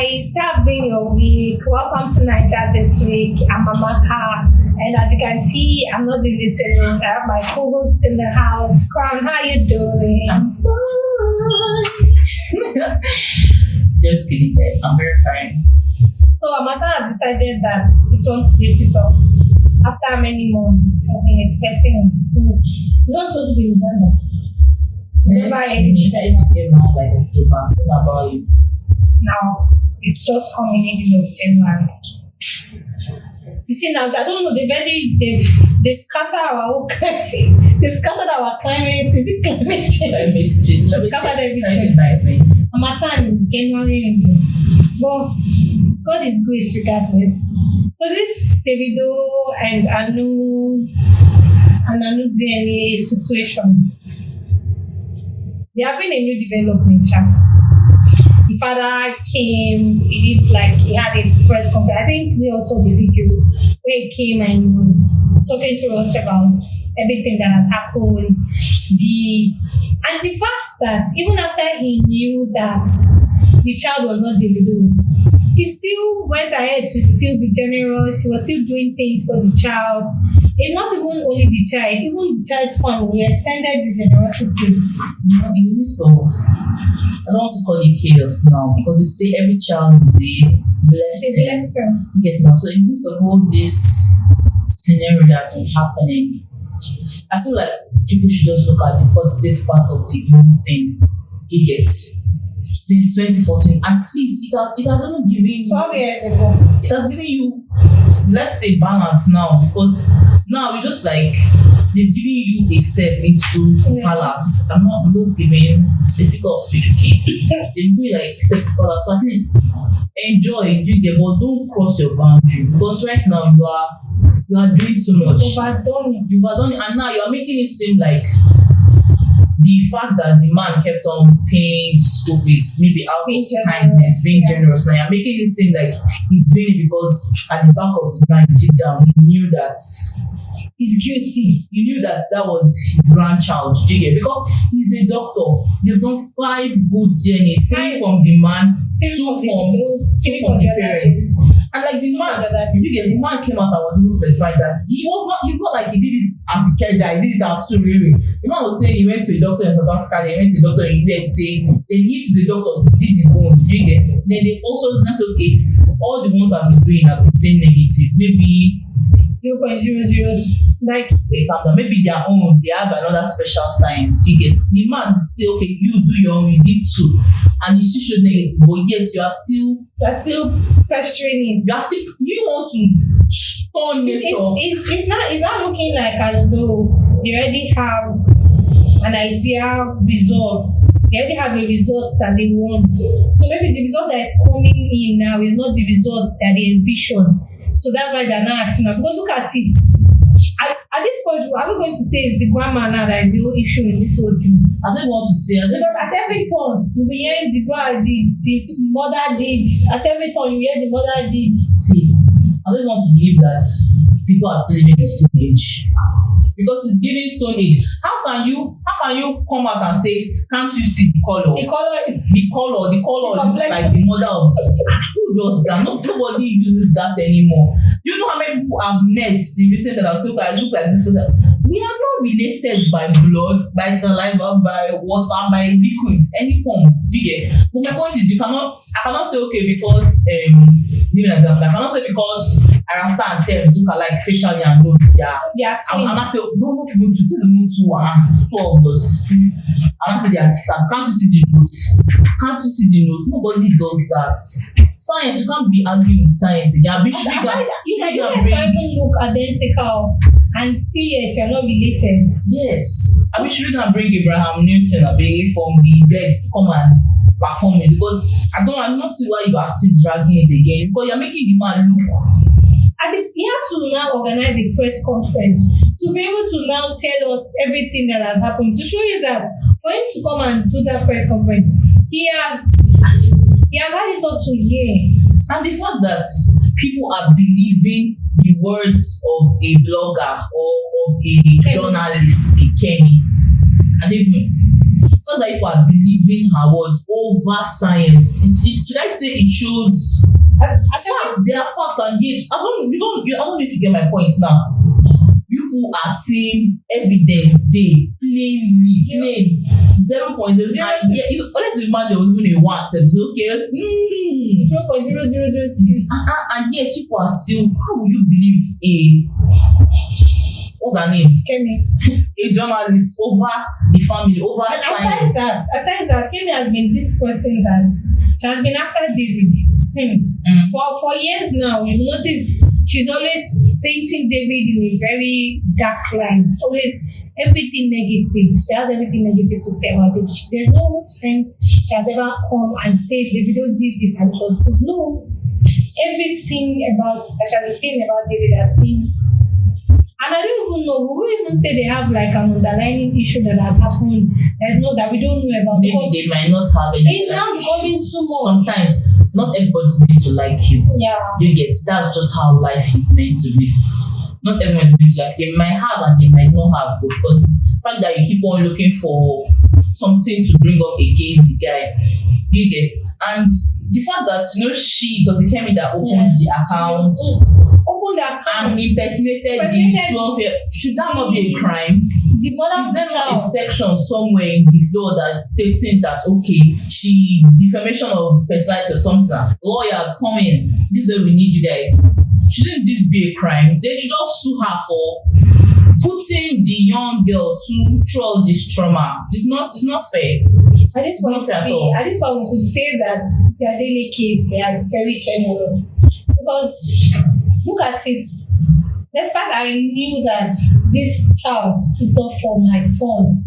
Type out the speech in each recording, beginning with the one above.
guys, have been your week. Welcome to Nigeria this week. I'm Amaka, and as you can see, I'm not doing this alone. I have my co-host in the house. Crown, how you doing? I'm fine. Just kidding, guys. I'm very fine. So Amata has decided that it wants to visit us after many months of being expecting it. Since it's not supposed to be in Uganda. You guys came out like October. What about you? Now it's just coming in of January. You see now, I don't know. They've scattered our whole climate. They've scattered our climate. Is it climate change? Climate change. They've scattered everything. Amata in January and June. But God is great regardless. So this Davido and Anu DNA situation. There have been a new development. The father came, he had a press conference. I think we also saw the video where he came and he was talking to us about everything that has happened. And the fact that even after he knew that the child was not Davido's, he still went ahead to still be generous. He was still doing things for the child. And not even only the child, even the child's family, he extended the generosity. You know, in the midst of, I don't want to call it chaos now, because they say every child is a blessing. It's a blessing. You get now. So in the midst of all this scenario that's been happening, I feel like people should just look at the positive part of the whole thing. You get since 2014, and please, it has even given 12 years ago. It has given you, let's say, balance now, because now it's just like they've given you a step into palace. I'm just giving physical speech, okay? They give you like steps to palace, so at least enjoy, but don't cross your boundary, because right now you are doing too much. You've overdone it, and now you are making it seem like the fact that the man kept on paying school fees, maybe out of kindness, being generous, now you're making it seem like he's doing it because at the back of his mind, deep down, he knew that he's guilty. He knew that was his grandchild. Do you get? Because he's a doctor. They've done 5 good DNA, 3 from the man, 2 from the parents. And like the man, the man came out and was even specified that he's not like he did it at Ikeja, he did it at Surrey. The man was saying he went to a doctor in South Africa, then he went to a doctor in USA, then he to the doctor, he did his own. Then they also, that's okay. All the ones I've been doing have been saying negative. Maybe 0.00, like maybe their own, they have another special science. You get the man still okay, you do your own, you did too, and you still showed negative, but yet you are still pestering him. You want to turn nature. It's not looking like as though they already have an idea result. They already have a result that they want. So maybe the result that is coming in now is not the result that they envision. So that's why they're not acting now. Because look at it. At this point, are we going to say it's the grandma now that is the whole issue in this whole thing? I don't want to say. Because at every point, you'll be hearing the mother did. At every time, you hear the mother did. See, I don't want to believe that people are still living in Stone Age. Because it's giving Stone Age. How can you come out and say, can't you see the color? The color looks like the mother of. Who does that? Nobody uses that anymore. You know how many people I've met in recent that I've said, I look like this person. We are not related by blood, by saliva, by water, by liquid, any form. Do you get? But my point is, I cannot say okay because give an example. I cannot say because I understand terms look like facially and nose. Yeah. I'm not saying no, not even two. This is not two. It's 2 of us. I'm not saying they are sisters. Can't you see the nose? Can't you see the nose? Nobody does that. Science, you can't be arguing science again. You guys even look identical and still yet you're not related. Yes. I wish we can bring Abraham Newton away from the dead to come and perform it, because I don't see why you are still dragging it again, because you're making the man look. I think he has to now organize a press conference to be able to now tell us everything that has happened, to show you that for him to come and do that press conference, he has had it up to here. And the fact that people are believing the words of a blogger or of a journalist, Kenny, and even the fact that people are believing her words over science. Should I say say it shows facts. They are facts, and yet I don't know if you get my point now. People are seeing evidence they plain 0.0, and yeah, let's imagine it was even a 1 7, it's okay. 0.0002. And yet people are still, how will you believe what's her name? Kemi. A journalist over the family, over science. Aside that, Kemi has been this person that she has been after David since. For years now. We've noticed she's always painting David in a very dark light. Always everything negative. She has everything negative to say about David. There's no time she has ever come and said Davido did this and it was good. No. Everything about that she has been saying about David has been. And I don't even know. We won't even say they have like an underlying issue that has happened. There's no that we don't know about. Maybe they might not have any. It's now becoming too much. Sometimes not everybody's meant to like you. Yeah. You get, that's just how life is meant to be. Not everyone's meant to like. They might have and they might not have, because the fact that you keep on looking for something to bring up against the guy, you get, and the fact that it was the Kemi that opened the account. And impersonated the 12-year. Should that not be a crime? Is there not a section somewhere in the law that's stating that okay, she defamation of personality or something? Lawyers come in. This is where we need you guys. Shouldn't this be a crime? They should all sue her for putting the young girl through all this trauma. It's not fair. At this point, we could say that their daily case, they are very generous because. Look at it. Despite I knew that this child is not for my son,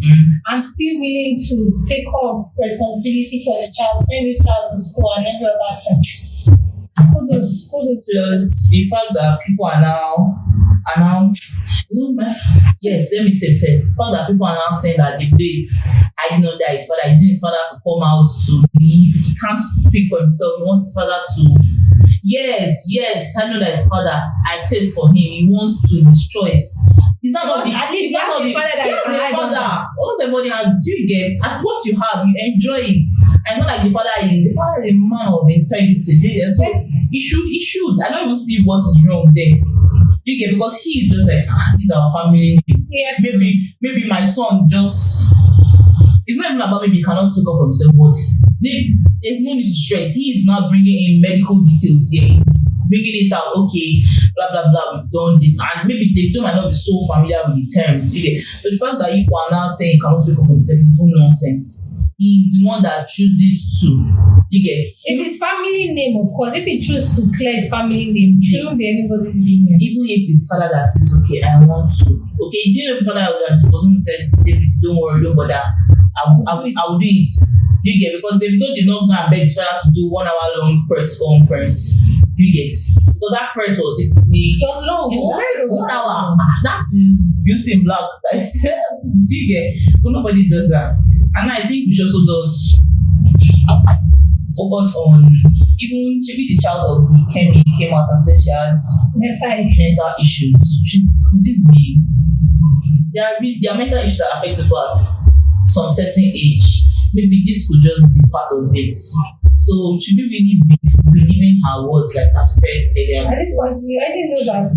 I'm still willing to take up responsibility for the child, send this child to school and every other thing. Kudos. Plus the fact that people are now, yes, let me say it first. The fact that people are now saying that if this, I did not die his father, he's his father to come out to he can't speak for himself. He wants his father to. Yes, I know that his father, I said for him, he wants to destroy us. Is that not the at least you have a father that yes, the father. All everybody has, do you get? And what you have, you enjoy it. And it's not like the father is a man of integrity. Do you get? So he should. I don't even see what is wrong there. You get, because he is just like, this is our family name. Yes. Maybe my son just. It's not even about maybe he cannot speak up for himself, but there's no need to stress. He is not bringing in medical details here. He's bringing it out, okay, blah, blah, blah, we've done this. And maybe they might not be so familiar with the terms. Okay? But the fact that people are now saying he cannot speak up for himself is full nonsense. He's the one that chooses to. You get? If his family name, of course, if he chooses to clear his family name, it shouldn't be anybody's business. Even if it's father that says, okay, I want to. Okay, if you know the father that wasn't said, David, don't worry, don't bother. I will do it. You get, because they did not go and beg his father to do 1 hour long press conference. You get, because that press was the just long, very 1 hour. That is beauty in black. Do you get? But nobody does that. And I think we also does focus on even maybe the child of the Kemi came out and said she had mental issues. Could this be? There are mental issues that affect people at some certain age. Maybe this could just be part of it. So should we really be believing her words, like I've said earlier? At this point, we already know that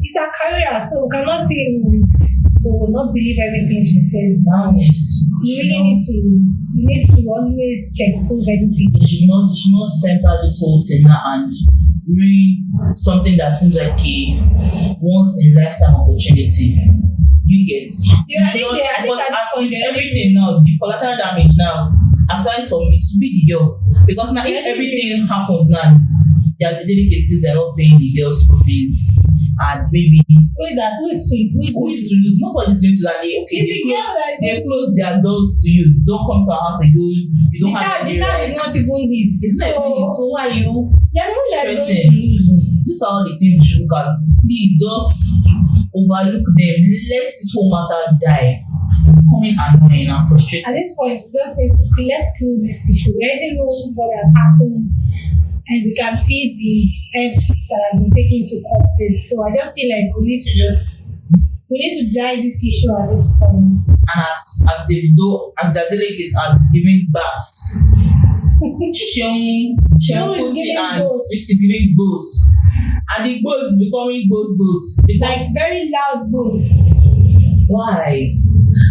it's her career, so we cannot say we will not believe everything she says. Now, yes. You need to always check prove everything. She should not center this whole thing now and ruin something that seems like a once in a lifetime opportunity. You get? Yeah, I think because as with everything now, the collateral damage now, aside from it should be the girl. Because now if everything happens now, there are the daily cases they're not paying the girl's school fees. And maybe who is that? Who is to lose? Nobody's going to that day. Okay, they close their doors to you. Don't come to our house again. You don't have any rights. The child is not even his. It's not even his. So why are you stressing? These are all the things you should look at. Please just overlook them. Let this whole matter die. It's becoming annoying and frustrating. At this point, just say let's close this issue. We already know what has happened. And we can see the steps that have been taken to cut this. So I just feel like we need to die this issue at this point. And as the delegates are giving birth Seun Seun is Kuti giving and both. Wizkid giving both. And the both is becoming both. Like Because very loud both. why?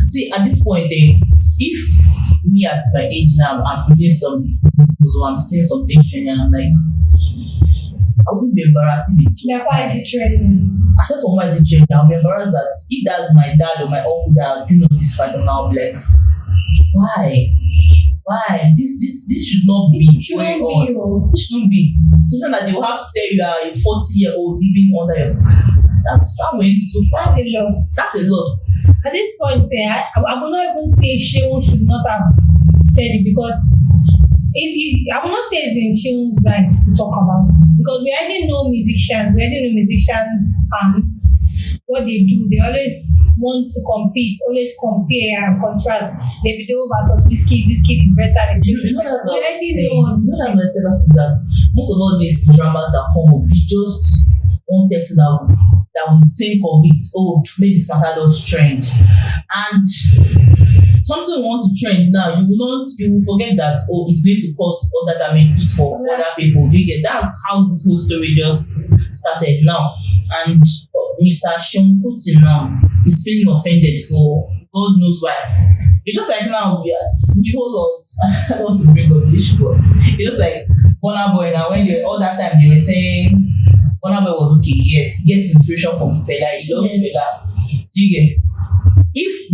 See, at this point, if me at my age now, I'm reading some news or I'm seeing something strange and I'm like, I wouldn't be embarrassed if it's so That's why fine. it's trending. Access for why is it trending? I'll be embarrassed that if that's my dad or my uncle that do know this fight, and I'll be like, why? Why? This should not be going on. It shouldn't be. Something that they will have to tell you are a 40-year-old living under your that went too far. That's a lot. That's a lot. At this point, I will not even say Seun should not have said it because I will not say it's in Seun's right to talk about it because we already know musicians, fans, what they do. They always want to compete, always compare and contrast. Davido versus Wizkid is better than You know that's we what I'm already saying. know. You know that I said that most of all these dramas that come up is just one person that will think of it. Oh, maybe this matter does trend, and something you want to trend now, you will forget that it's going to cause other damages for other people. You get that's how this whole story just started now, and Mr. Seun Kuti now is feeling offended for God knows why. It's just like now the whole of I don't want to bring up this, but it's just like Burna Boy now when all that time they were saying Burna Boy was okay. Yes, he gets inspiration from Peller. He loves Peller. You get. If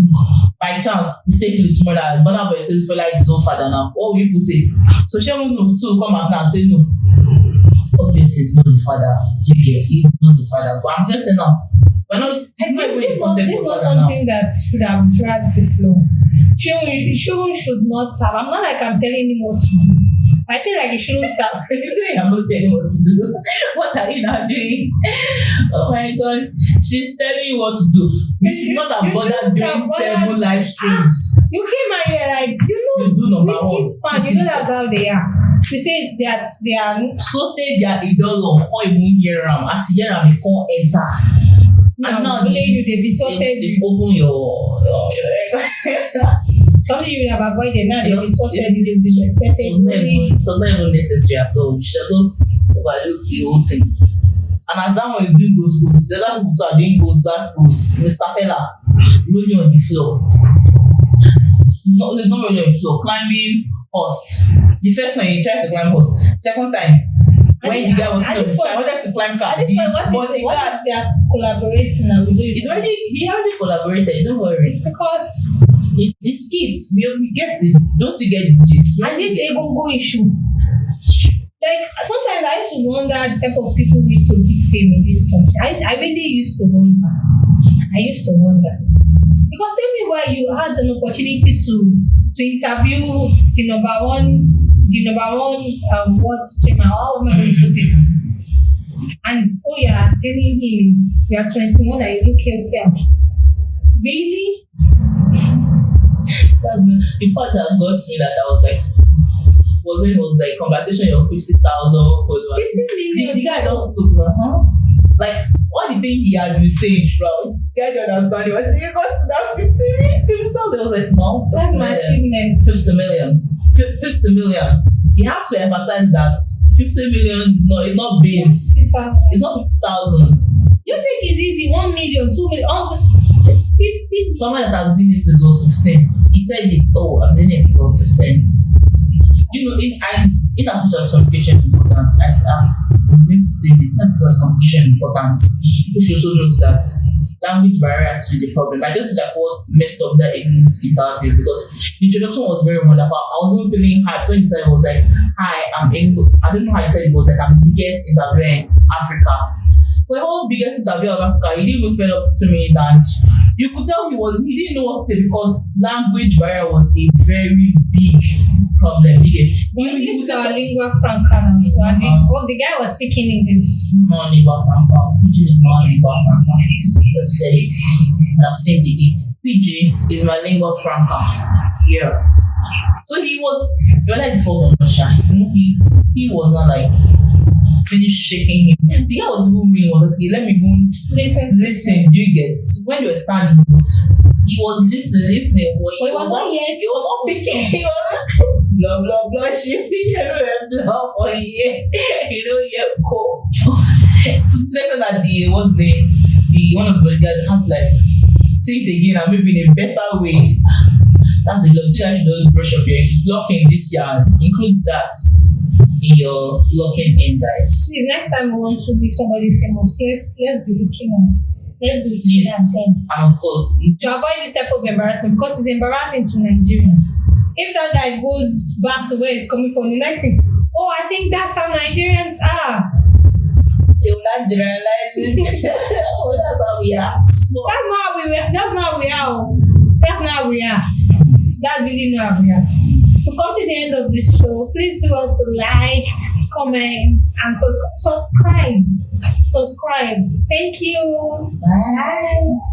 by chance mistakenly tomorrow that Burna Boy says Peller is his own father now, what will people say? So Seun too come out now and say no. Obviously, it's not the father. You get. He's not the father. But I'm just saying now. We're not. It's not even in context This of was father now. something that should have dragged this long. Seun should not have. I'm not like I'm telling him what to do. I feel like he shouldn't have. You say I'm not telling you what to do. What are you now doing? Oh my god. She's telling you what to do. You should not have bothered doing 7 live streams. You came and you're like, You do number one. Wizkid's fan, you know that's how they are. They say that they are. So take their idol can't even hear them. As you hear them, they can't enter. And now they distorted they you. open your Something you would have avoided. Now they Yes, distorted it- you, they disrespected you. it's not even necessary at all. You should have just overlooked the whole thing. And as that one is doing those goals, the other people too are doing those goals. Mr. Peller rolling on the floor. There's no rolling on the floor. Climbing horse. The first time he tries to climb horse. Second time, when the guy was sitting on the sky, I wanted to climb car. At this point, what if they are collaborating now with He already collaborated, don't worry. because It's kids. We get it. Don't you get the gist? and this egungun issue. Like sometimes I used to wonder the type of people who used to give fame in this country. I really used to wonder. Because tell me why you had an opportunity to interview the number one what streamer, how am I going to put it? And telling him is you are 21 and you look healthy. Really? That's the part that got me that I was like, was when it was like congratulations your 50,000 followers. 50 million. The guy just looks like, like all the thing he has been saying throughout, the guy don't understand it. Until you got to that 50,000, I was like, no, That's my achievement. 50 million. 50 million. You have to emphasize that 50 million is not base. It's not 50,000. You think it's easy? 1 million, 2 million, 50. Someone that has been this was 15. He said it. Oh, I've been this was 15. You know, in as much as communication is important, I'm going to say this. Not because communication is important, people should also note that language barrier is a problem. I just feel like what messed up that in this interview because the introduction was very wonderful. I was even feeling hard when he said it was like, "Hi, I'm English." I don't know how he said it was like I'm the biggest interviewer in Africa. For the whole biggest interview of Africa, he didn't even spell up to me that you could tell he didn't know what to say because language barrier was a very big problem. English is our lingua franca. So the guy was speaking English. Non lingua franca. Pidgin is not lingua franca. Let's say it. And I'm saying the Pidgin is my lingua franca. Yeah. So he was like this for shy. He was not like finished shaking him. The guy was even winning, was okay, let me even listen. Do you get? When you were standing, he was listening, but he was not yet. He was not picking. He was blah blah blah shit. Blah for yeah. You know, yeah, cool. So next time that the one of the bodyguards had to like say it again and maybe in a better way. That's a lot. You guys should just brush up your locking this yard. Include that in your locking in, guys. See, next time we want to make somebody famous, let's be looking at. Let's be looking Please. at them. And of course, To avoid this type of embarrassment, because it's embarrassing to Nigerians. If that guy goes back to where he's coming from, the next thing, oh, I think that's how Nigerians are. you will not generalize it. Oh, that's how we are. That's not how we are. That's not how we are. That's not how we are. That's really not how we are. We've come to the end of this show. Please do also like, comment, and subscribe. Subscribe. Thank you. Bye.